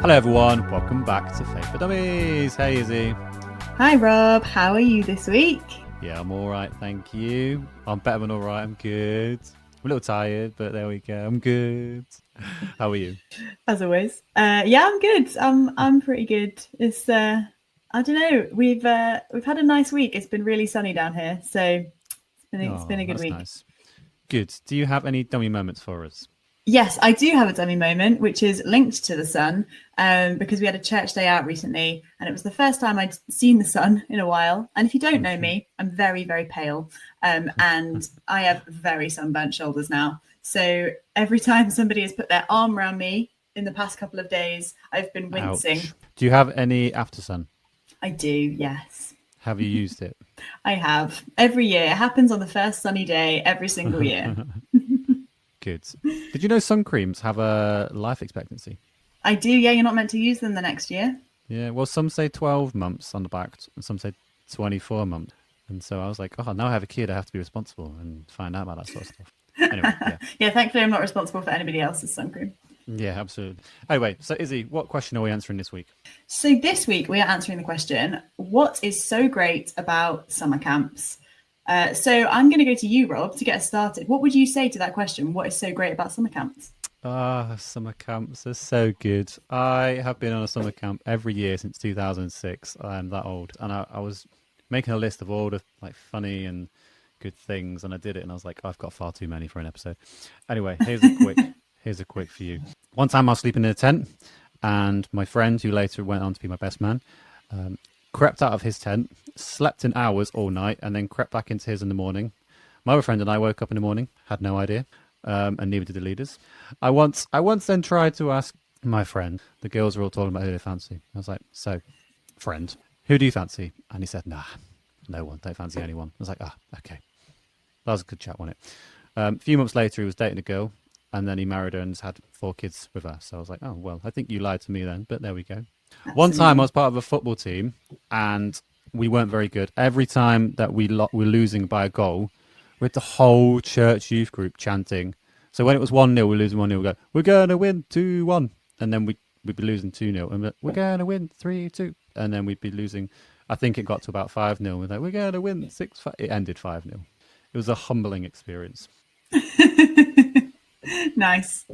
Hello everyone, welcome back to Faith for Dummies. Hey Izzy. Hi Rob, how are you this week? Yeah, I'm alright, thank you. I'm better than alright, I'm good. I'm a little tired, but there we go, I'm good. How are you? As always. Yeah, I'm good. I'm pretty good. It's I don't know, we've had a nice week. It's been really sunny down here, so it's been a good that's week. Nice. Good. Do you have any dummy moments for us? Yes, I do have a dummy moment, which is linked to the sun, because we had a church day out recently, and it was the first time I'd seen the sun in a while. And if you don't know me, I'm very, very pale, and I have very sunburnt shoulders now. So every time somebody has put their arm around me in the past couple of days, I've been wincing. Ouch. Do you have any after sun? I do, yes. Have you used it? I have. Every year. It happens on the first sunny day every single year. Good. Did you know sun creams have a life expectancy? I do, yeah. You're not meant to use them the next year. Yeah, well, some say 12 months on the back, and some say 24 months. And so I was like, oh, now I have a kid, I have to be responsible and find out about that sort of stuff. Anyway, yeah. Yeah, thankfully I'm not responsible for anybody else's sun cream. Yeah, absolutely. Anyway, so Izzy, what question are we answering this week? So this week we are answering the question, what is so great about summer camps? So I'm going to go to you, Rob, to get us started. What would you say to that question? What is so great about summer camps? Summer camps are so good. I have been on a summer camp every year since 2006. I'm that old. And I was making a list of all the funny and good things, and I did it, and I was like, I've got far too many for an episode. Anyway, here's a quick for you. One time I was sleeping in a tent, and my friend, who later went on to be my best man, crept out of his tent, slept in hours all night, and then crept back into his in the morning. My other friend and I woke up in the morning, had no idea, and neither did the leaders. I once then tried to ask my friend. The girls were all talking about who they fancy. I was like, so, friend, who do you fancy? And he said, nah, no one, don't fancy anyone. I was like, okay. That was a good chat, wasn't it? A few months later, he was dating a girl, and then he married her and has had 4 kids with her. So I was like, oh, well, I think you lied to me then, but there we go. Absolutely. One time I was part of a football team, and we weren't very good. Every time that we're losing by a goal, we had the whole church youth group chanting. So when it was 1-0, we're losing 1-0, we go, we're going to win 2-1. And then we'd be losing 2-0. And we're going to win 3-2. And then we'd be losing, I think it got to about 5-0. We're like, we're going to win 6-5. It ended 5-0. It was a humbling experience. Nice.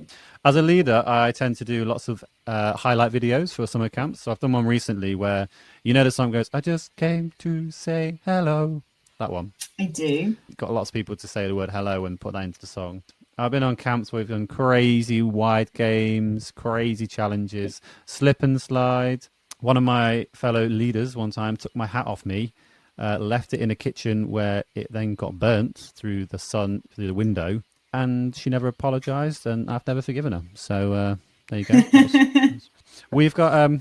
As a leader, I tend to do lots of highlight videos for summer camps. So I've done one recently where, the song goes, I just came to say hello. That one. I do. Got lots of people to say the word hello and put that into the song. I've been on camps where we've done crazy wide games, crazy challenges, slip and slide. One of my fellow leaders one time took my hat off me, left it in a kitchen where it then got burnt through the sun, through the window. And she never apologised, and I've never forgiven her. So there you go. We've got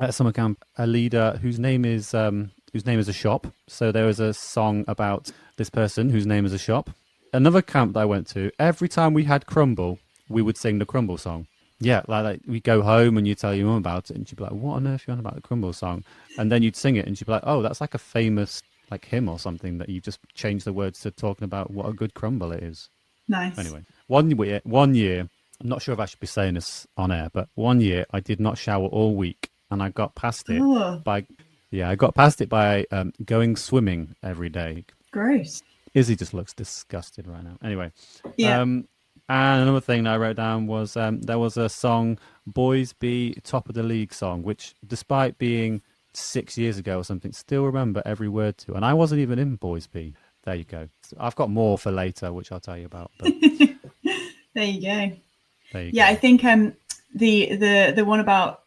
at summer camp a leader whose name is a shop. So there was a song about this person whose name is a shop. Another camp that I went to, every time we had crumble, we would sing the crumble song. Yeah, like we go home and you tell your mum about it, and she'd be like, "What on earth are you on about the crumble song?" And then you'd sing it, and she'd be like, "Oh, that's like a famous hymn or something that you've just changed the words to talking about what a good crumble it is." Nice. Anyway, one year, I'm not sure if I should be saying this on air, but one year I did not shower all week, and I got past it by going swimming every day. Gross. Izzy just looks disgusted right now. Anyway, yeah. And another thing that I wrote down was there was a song, Boys Be Top of the League song, which despite being 6 years ago or something, still remember every word to. And I wasn't even in Boys Be. There you go. I've got more for later, which I'll tell you about. But there you go. There you go. I think the one about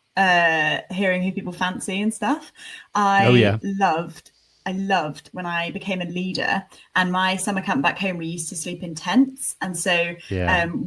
hearing who people fancy and stuff, I loved when I became a leader, and my summer camp back home, we used to sleep in tents. And so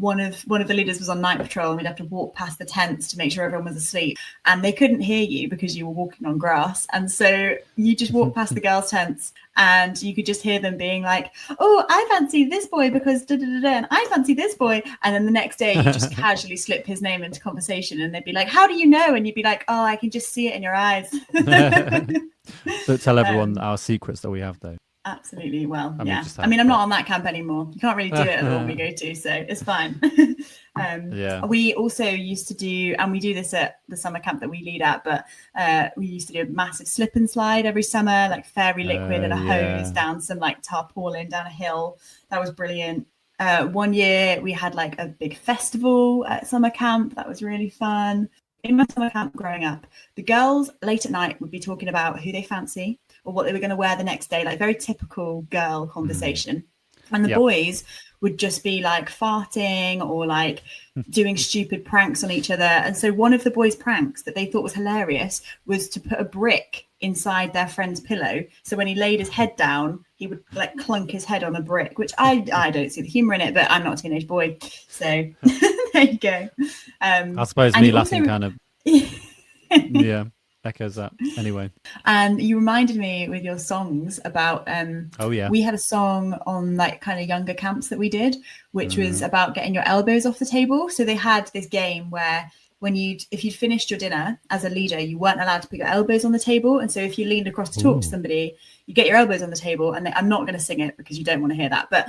one of the leaders was on night patrol, and we'd have to walk past the tents to make sure everyone was asleep. And they couldn't hear you because you were walking on grass. And so you just walk past the girls' tents, and you could just hear them being like, "Oh, I fancy this boy because da-da-da-da, and I fancy this boy." And then the next day you just casually slip his name into conversation, and they'd be like, "How do you know?" And you'd be like, "Oh, I can just see it in your eyes." Don't tell everyone our secrets that we have, though. Absolutely. Well, And yeah. I mean, I'm not on that camp anymore. You can't really do it at the one we go to, so it's fine. We also used to do, and we do this at the summer camp that we lead at, but we used to do a massive slip and slide every summer, like fairy liquid and a hose down some like tarpaulin down a hill. That was brilliant. One year we had like a big festival at summer camp. That was really fun. In my summer camp growing up, the girls late at night would be talking about who they fancy or what they were going to wear the next day, like very typical girl conversation. And the boys would just be like farting or like doing stupid pranks on each other. And so one of the boys' pranks that they thought was hilarious was to put a brick inside their friend's pillow. So when he laid his head down, he would like clunk his head on a brick, which I don't see the humor in it, but I'm not a teenage boy. So there you go. I suppose me laughing kind of, echoes that anyway. And you reminded me with your songs about we had a song on like kind of younger camps that we did, which was about getting your elbows off the table. So they had this game where if you'd finished your dinner as a leader, you weren't allowed to put your elbows on the table. And so if you leaned across to talk to somebody, you get your elbows on the table. And I'm not going to sing it because you don't want to hear that, but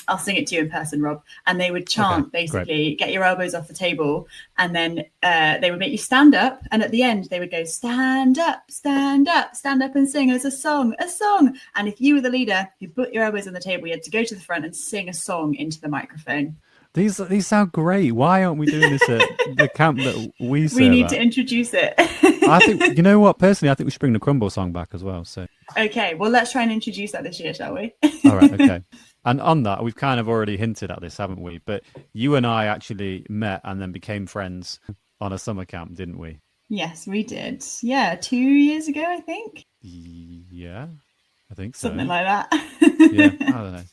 I'll sing it to you in person, Rob. And they would chant basically, get your elbows off the table. And then they would make you stand up. And at the end, they would go, stand up, stand up, stand up and sing us a song, a song. And if you were the leader who put your elbows on the table, you had to go to the front and sing a song into the microphone. These sound great. Why aren't we doing this at the camp that we serve? We need to introduce it. I think, you know what, personally, I think we should bring the crumble song back as well. So okay, well, let's try and introduce that this year, shall we? All right, okay. And on that, we've kind of already hinted at this, haven't we? But you and I actually met and then became friends on a summer camp, didn't we? Yes, we did. Yeah, 2 years ago, I think. Yeah, I think so. Something like that. Yeah, I don't know.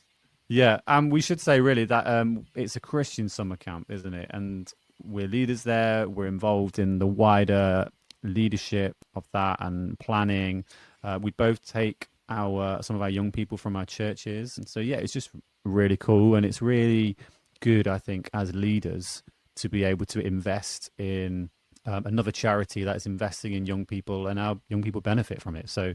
Yeah, and we should say really that it's a Christian summer camp, isn't it? And we're leaders there. We're involved in the wider leadership of that and planning. We both take some of our young people from our churches. And so, yeah, it's just really cool. And it's really good, I think, as leaders to be able to invest in another charity that is investing in young people, and our young people benefit from it. So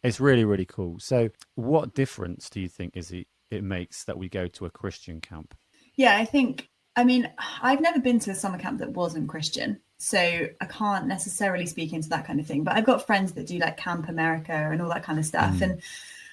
it's really, really cool. So what difference do you think it makes that we go to a Christian camp? Yeah, I mean, I've never been to a summer camp that wasn't Christian, so I can't necessarily speak into that kind of thing, but I've got friends that do like Camp America and all that kind of stuff. And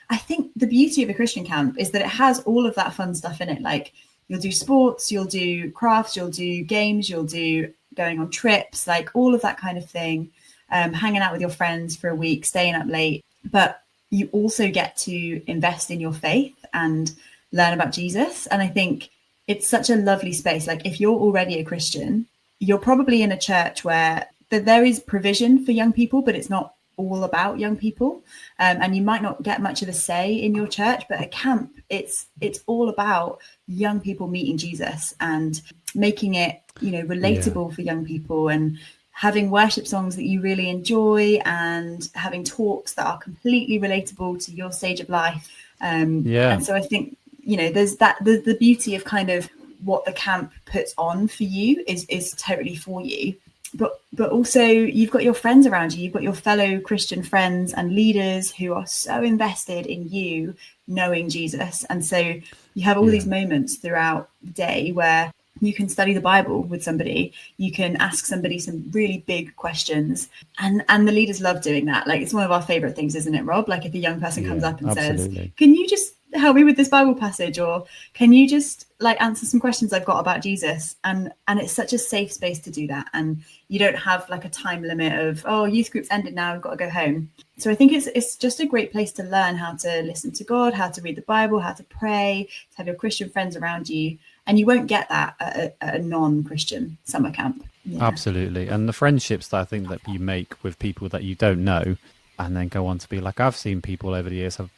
I think the beauty of a Christian camp is that it has all of that fun stuff in it. Like you'll do sports, you'll do crafts, you'll do games, you'll do going on trips, like all of that kind of thing, hanging out with your friends for a week, staying up late. But you also get to invest in your faith and learn about Jesus. And I think it's such a lovely space. Like if you're already a Christian, you're probably in a church where there is provision for young people, but it's not all about young people. And you might not get much of a say in your church, but at camp, it's all about young people meeting Jesus and making it, relatable for young people, and having worship songs that you really enjoy and having talks that are completely relatable to your stage of life. And so I think, there's the beauty of kind of what the camp puts on for you is totally for you. But also you've got your friends around you, you've got your fellow Christian friends and leaders who are so invested in you knowing Jesus. And so you have all these moments throughout the day where you can study the Bible with somebody, you can ask somebody some really big questions, and the leaders love doing that. Like it's one of our favorite things, isn't it, Rob? Like if a young person comes up and says, can you just help me with this Bible passage, or can you just like answer some questions I've got about Jesus? And it's such a safe space to do that, and you don't have like a time limit of, oh, youth group's ended now, we've got to go home. So I think it's just a great place to learn how to listen to God, how to read the Bible, how to pray, to have your Christian friends around you. And you won't get that at a non-Christian summer camp. Yeah. Absolutely. And the friendships that I think that you make with people that you don't know and then go on to be like, I've seen people over the years have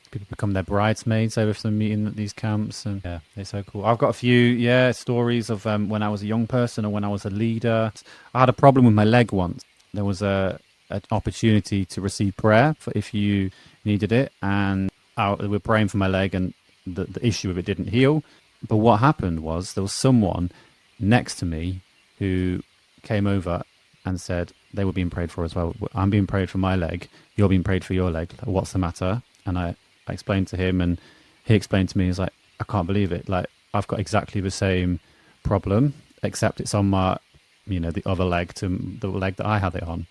people become their bridesmaids over some meeting at these camps. And yeah, they're so cool. I've got a few, stories of when I was a young person or when I was a leader. I had a problem with my leg once. There was an opportunity to receive prayer for if you needed it. And we were praying for my leg, and the issue of it didn't heal. But what happened was there was someone next to me who came over and said they were being prayed for as well. I'm being prayed for my leg. You're being prayed for your leg. What's the matter? And I explained to him, and he explained to me, he's like, I can't believe it. Like, I've got exactly the same problem, except it's on my, the other leg to the leg that I had it on.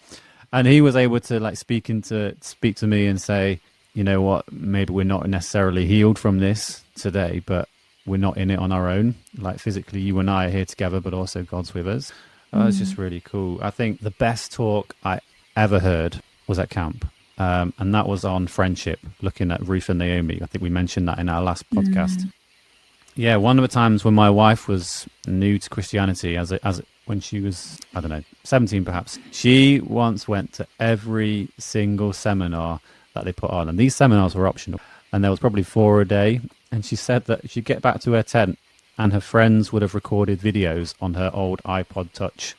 And he was able to like speak to me and say, you know what, maybe we're not necessarily healed from this today, but we're not in it on our own. Like physically, you and I are here together, but also God's with us. It's just really cool. I think the best talk I ever heard was at camp. And that was on friendship, looking at Ruth and Naomi. I think we mentioned that in our last podcast. Yeah, one of the times when my wife was new to Christianity, when she was, 17 perhaps, she once went to every single seminar that they put on. And these seminars were optional. And there was probably 4 a day. And she said that she'd get back to her tent and her friends would have recorded videos on her old iPod Touch.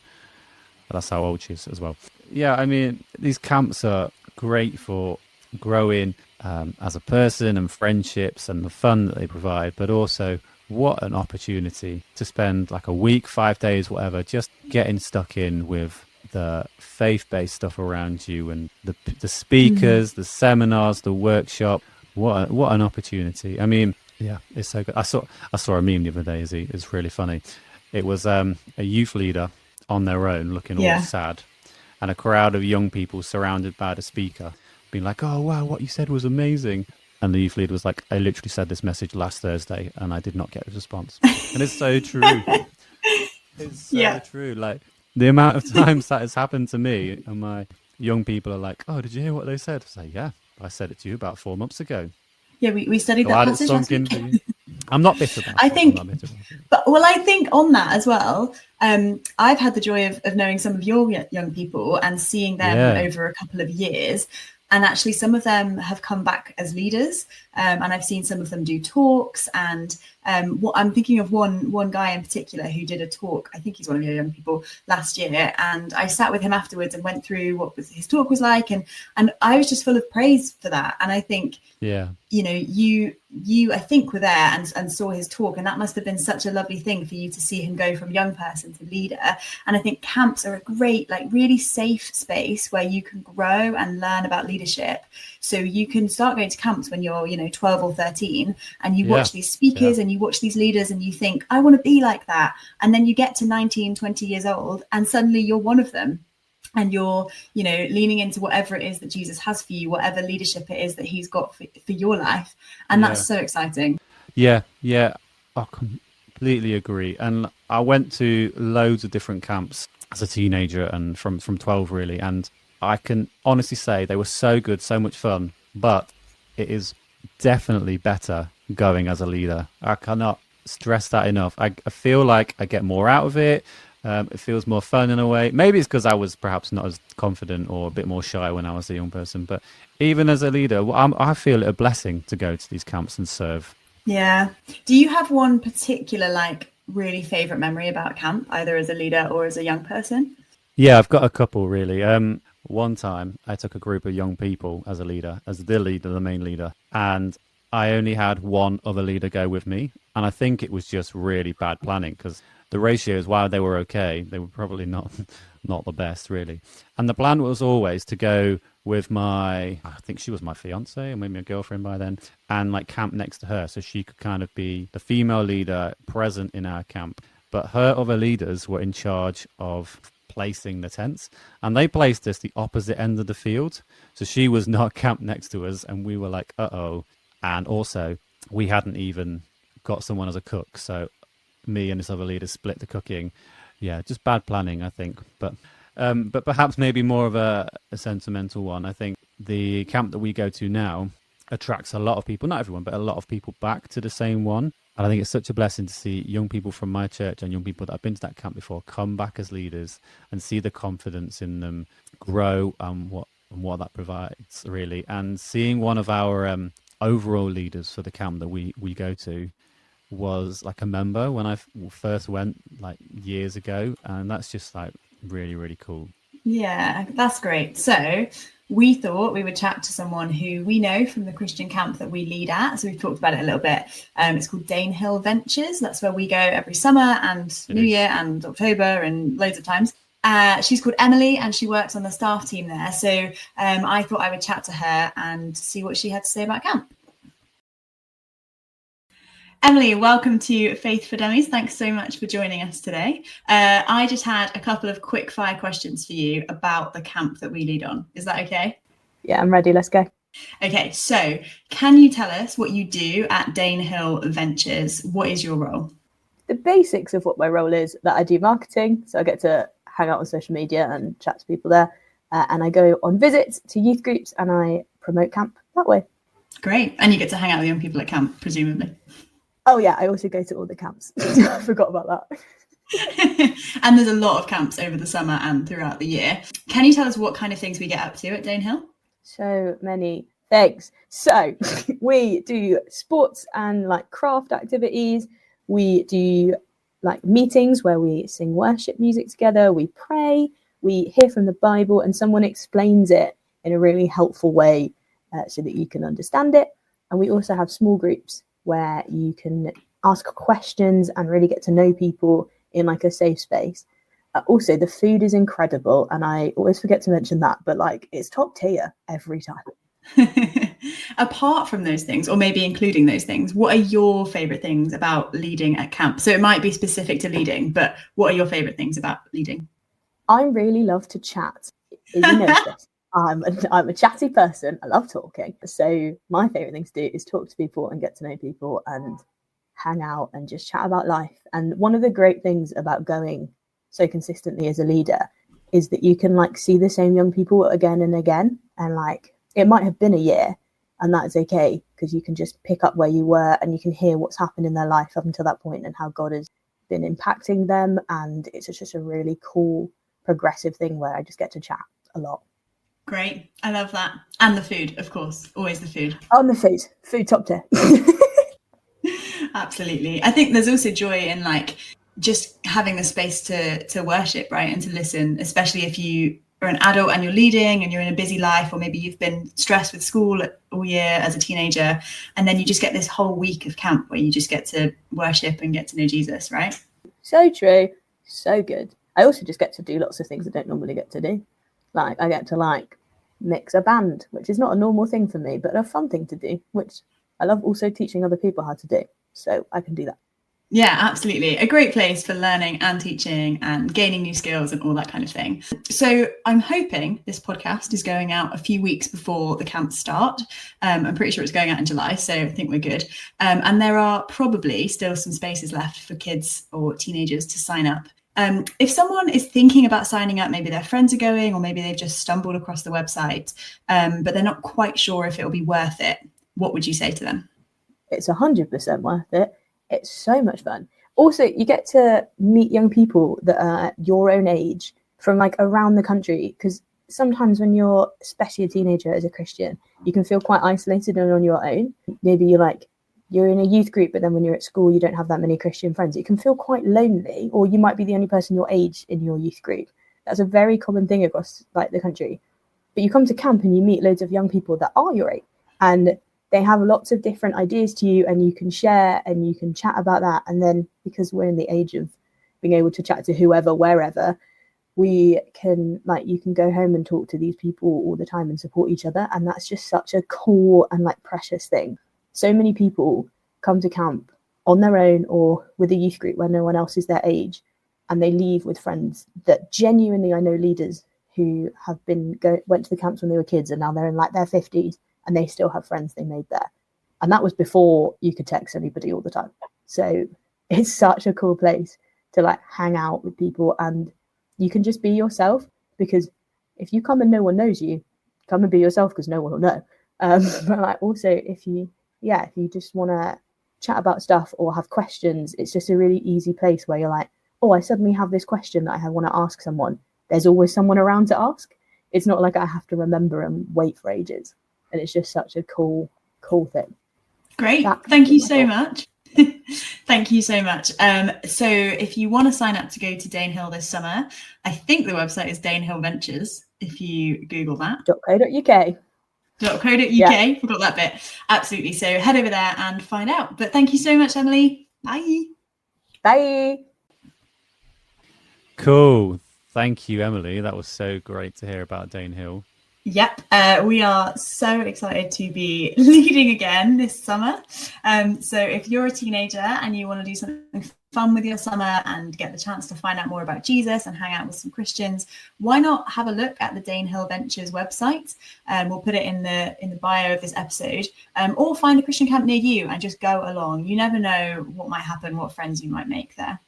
That's how old she is as well. Yeah, I mean, these camps are great for growing as a person and friendships and the fun that they provide, but also what an opportunity to spend like a week, 5 days, whatever, just getting stuck in with the faith-based stuff around you and the speakers, the seminars, the workshop. What an opportunity. I mean, yeah, it's so good. I saw a meme the other day, Izzie. It's really funny. It was a youth leader on their own looking all sad, and a crowd of young people surrounded by the speaker being like, oh wow, what you said was amazing. And the youth leader was like, I literally said this message last Thursday and I did not get a response. And it's so true. It's so true. Like the amount of times that has happened to me, and my young people are like, oh, did you hear what they said? I say, yeah, I said it to you about 4 months ago. Yeah, we studied that passage last week. I'm not bitter about it. But I think on that as well, I've had the joy of knowing some of your young people and seeing them over a couple of years. And actually, some of them have come back as leaders, and I've seen some of them do talks. And what I'm thinking of one guy in particular who did a talk. I think he's one of your young people last year. And I sat with him afterwards and went through what his talk was like, and I was just full of praise for that. And I think, you I think were there and saw his talk, and that must have been such a lovely thing for you to see him go from young person to leader. And I think camps are a great, like really safe space where you can grow and learn about leadership. So you can start going to camps when you're 12 or 13, and you watch these speakers and you watch these leaders and you think, I want to be like that. And then you get to 19, 20 years old and suddenly you're one of them. And you're, leaning into whatever it is that Jesus has for you, whatever leadership it is that he's got for your life. And that's so exciting. Yeah. I completely agree. And I went to loads of different camps as a teenager and from 12 really. And I can honestly say they were so good, so much fun, but it is definitely better going as a leader. I cannot stress that enough. I feel like I get more out of it. It feels more fun in a way. Maybe it's because I was perhaps not as confident or a bit more shy when I was a young person. But even as a leader, I feel it a blessing to go to these camps and serve. Yeah. Do you have one particular, really favourite memory about camp, either as a leader or as a young person? Yeah, I've got a couple, really. One time I took a group of young people as a leader, as the leader, the main leader. And I only had one other leader go with me. And I think it was just really bad planning because the ratios, while they were okay, they were probably not the best, really. And the plan was always to go with I think she was my fiance or maybe a girlfriend by then, and camp next to her so she could kind of be the female leader present in our camp. But her other leaders were in charge of placing the tents, and they placed us the opposite end of the field. So she was not camped next to us, and we were like, uh-oh. And also, we hadn't even got someone as a cook, so me and this other leader split the cooking. Yeah, just bad planning, I think. But perhaps maybe more of a sentimental one. I think the camp that we go to now attracts a lot of people, not everyone, but a lot of people back to the same one. And I think it's such a blessing to see young people from my church and young people that have been to that camp before come back as leaders and see the confidence in them grow and what that provides, really. And seeing one of our overall leaders for the camp that we go to was a member when I first went years ago, and that's just really, really cool. Yeah, that's great. So we thought we would chat to someone who we know from the Christian camp that we lead at. So we've talked about it a little bit. It's called Danehill Ventures. That's where we go every summer and New Year and October and loads of times. She's called Emily and she works on the staff team there. So I thought I would chat to her and see what she had to say about camp. Emily, welcome to Faith for Dummies. Thanks so much for joining us today. I just had a couple of quick fire questions for you about the camp that we lead on. Is that okay? Yeah, I'm ready. Let's go. Okay, so can you tell us what you do at Danehill Ventures? What is your role? The basics of what my role is that I do marketing. So I get to hang out on social media and chat to people there. And I go on visits to youth groups and I promote camp that way. Great. And you get to hang out with young people at camp, presumably. Oh, yeah. I also go to all the camps. I forgot about that. And there's a lot of camps over the summer and throughout the year. Can you tell us what kind of things we get up to at Danehill? So many things. So we do sports and like craft activities. We do like meetings where we sing worship music together. We pray. We hear from the Bible and someone explains it in a really helpful way so that you can understand it. And we also have small groups where you can ask questions and really get to know people in like a safe space. Also, the food is incredible, and I always forget to mention that, but like it's top tier every time. Apart from those things, or maybe including those things, what are your favourite things about leading at camp? So it might be specific to leading, but what are your favourite things about leading? I really love to chat. Izzie knows this. I'm a chatty person. I love talking. So my favourite thing to do is talk to people and get to know people and hang out and just chat about life. And one of the great things about going so consistently as a leader is that you can like see the same young people again and again. And like it might have been a year and that's okay because you can just pick up where you were and you can hear what's happened in their life up until that point and how God has been impacting them. And it's just a really cool progressive thing where I just get to chat a lot. Great. I love that. And the food, of course. Always the food. On the food top tier. Absolutely. I think there's also joy in like just having the space to worship, right? And to listen, especially if you are an adult and you're leading and you're in a busy life, or maybe you've been stressed with school all year as a teenager. And then you just get this whole week of camp where you just get to worship and get to know Jesus, right? So true. So good. I also just get to do lots of things I don't normally get to do. Like I get to like mix a band, which is not a normal thing for me, but a fun thing to do, which I love also teaching other people how to do. So I can do that. Yeah, absolutely. A great place for learning and teaching and gaining new skills and all that kind of thing. So I'm hoping this podcast is going out a few weeks before the camps start. I'm pretty sure it's going out in July, so I think we're good. And there are probably still some spaces left for kids or teenagers to sign up. If someone is thinking about signing up, maybe their friends are going, or maybe they've just stumbled across the website, but they're not quite sure if it'll be worth it, what would you say to them? It's 100% worth it. It's so much fun. Also, you get to meet young people that are your own age from like around the country, because sometimes when you're especially a teenager as a Christian, you can feel quite isolated and on your own. Maybe you're in a youth group, but then when you're at school, you don't have that many Christian friends. You can feel quite lonely, or you might be the only person your age in your youth group. That's a very common thing across like the country. But you come to camp and you meet loads of young people that are your age, and they have lots of different ideas to you, and you can share and you can chat about that. And then because we're in the age of being able to chat to whoever, wherever, we can you can go home and talk to these people all the time and support each other. And that's just such a cool and like precious thing. So many people come to camp on their own or with a youth group where no one else is their age, and they leave with friends that genuinely, I know leaders who have went to the camps when they were kids and now they're in like their 50s and they still have friends they made there. And that was before you could text anybody all the time. So it's such a cool place to like hang out with people, and you can just be yourself, because if you come and no one knows you, come and be yourself because no one will know. But like also if you just want to chat about stuff or have questions, it's just a really easy place where you're like, oh, I suddenly have this question that I want to ask someone. There's always someone around to ask. It's not like I have to remember and wait for ages. And it's just such a cool thing. Great. Thank you so much. Thank you so much. So if you want to sign up to go to Danehill this summer, I think the website is Danehill Ventures, if you Google that. .co.uk. .co.uk. Forgot that bit. Absolutely. So head over there and find out. But thank you so much, Emily. Bye. Bye. Cool. Thank you, Emily. That was so great to hear about Danehill. Yep, we are so excited to be leading again this summer. So if you're a teenager and you want to do something fun with your summer and get the chance to find out more about Jesus and hang out with some Christians, why not have a look at the Danehill Ventures website? We'll put it in the bio of this episode, or find a Christian camp near you and just go along. You never know what might happen, what friends you might make there.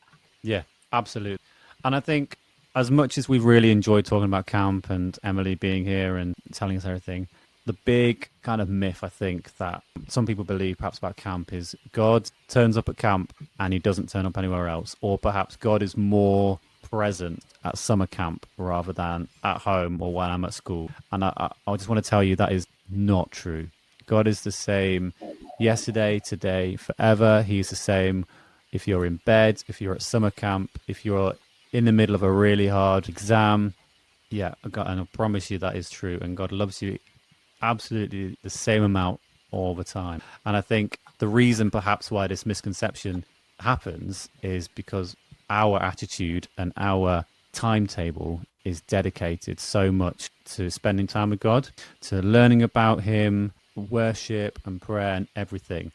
Yeah, absolutely. And I think as much as we've really enjoyed talking about camp and Emily being here and telling us everything, the big kind of myth I think that some people believe perhaps about camp is God turns up at camp and he doesn't turn up anywhere else, or perhaps God is more present at summer camp rather than at home or when I'm at school. And I just want to tell you that is not true. God is the same yesterday, today, forever. He's the same if you're in bed, if you're at summer camp, if you're in the middle of a really hard exam. Yeah, and I promise you that is true. And God loves you absolutely the same amount all the time. And I think the reason perhaps why this misconception happens is because our attitude and our timetable is dedicated so much to spending time with God, to learning about him, worship and prayer and everything.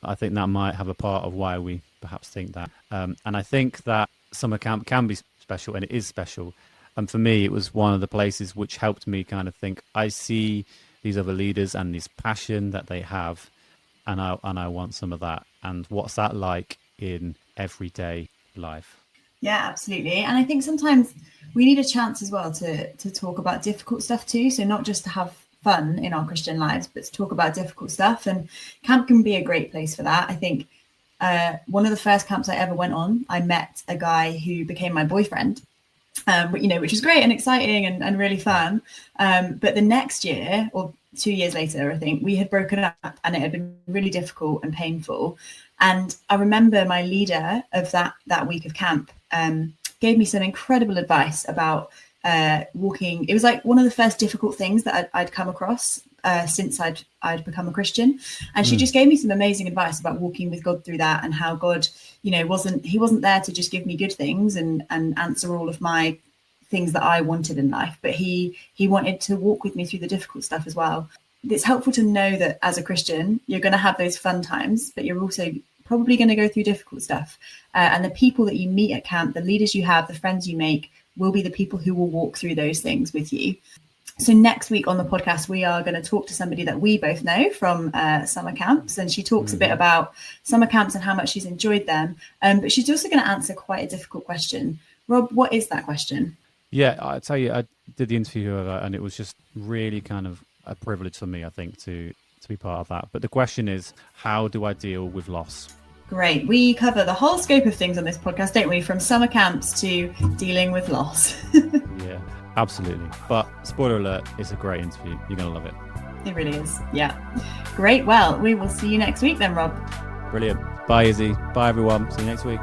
I think that might have a part of why we perhaps think that. And I think that summer camp can be special, and it is special. And for me, it was one of the places which helped me kind of think, I see these other leaders and this passion that they have, and I want some of that. And what's that like in everyday life? Yeah, absolutely. And I think sometimes we need a chance as well to talk about difficult stuff too. So not just to have fun in our Christian lives, but to talk about difficult stuff. And camp can be a great place for that. I think one of the first camps I ever went on, I met a guy who became my boyfriend, which was great and exciting and really fun. But the next year, or 2 years later, I think, we had broken up and it had been really difficult and painful. And I remember my leader of that week of camp gave me some incredible advice about walking. It was like one of the first difficult things that I'd come across since I'd become a Christian, and she just gave me some amazing advice about walking with God through that, and how God, wasn't there to just give me good things and answer all of my things that I wanted in life, but he wanted to walk with me through the difficult stuff as well. It's helpful to know that as a Christian, you're going to have those fun times, but you're also probably going to go through difficult stuff. And the people that you meet at camp, the leaders you have, the friends you make, will be the people who will walk through those things with you. So next week on the podcast, we are going to talk to somebody that we both know from summer camps. And she talks a bit about summer camps and how much she's enjoyed them. But she's also going to answer quite a difficult question. Rob, what is that question? Yeah, I tell you, I did the interview with her, and it was just really kind of a privilege for me, I think, to be part of that. But the question is, how do I deal with loss? Great. We cover the whole scope of things on this podcast, don't we? From summer camps to dealing with loss. Yeah, absolutely. But spoiler alert, it's a great interview. You're going to love it. It really is. Yeah. Great. Well, we will see you next week then, Rob. Brilliant. Bye, Izzie. Bye, everyone. See you next week.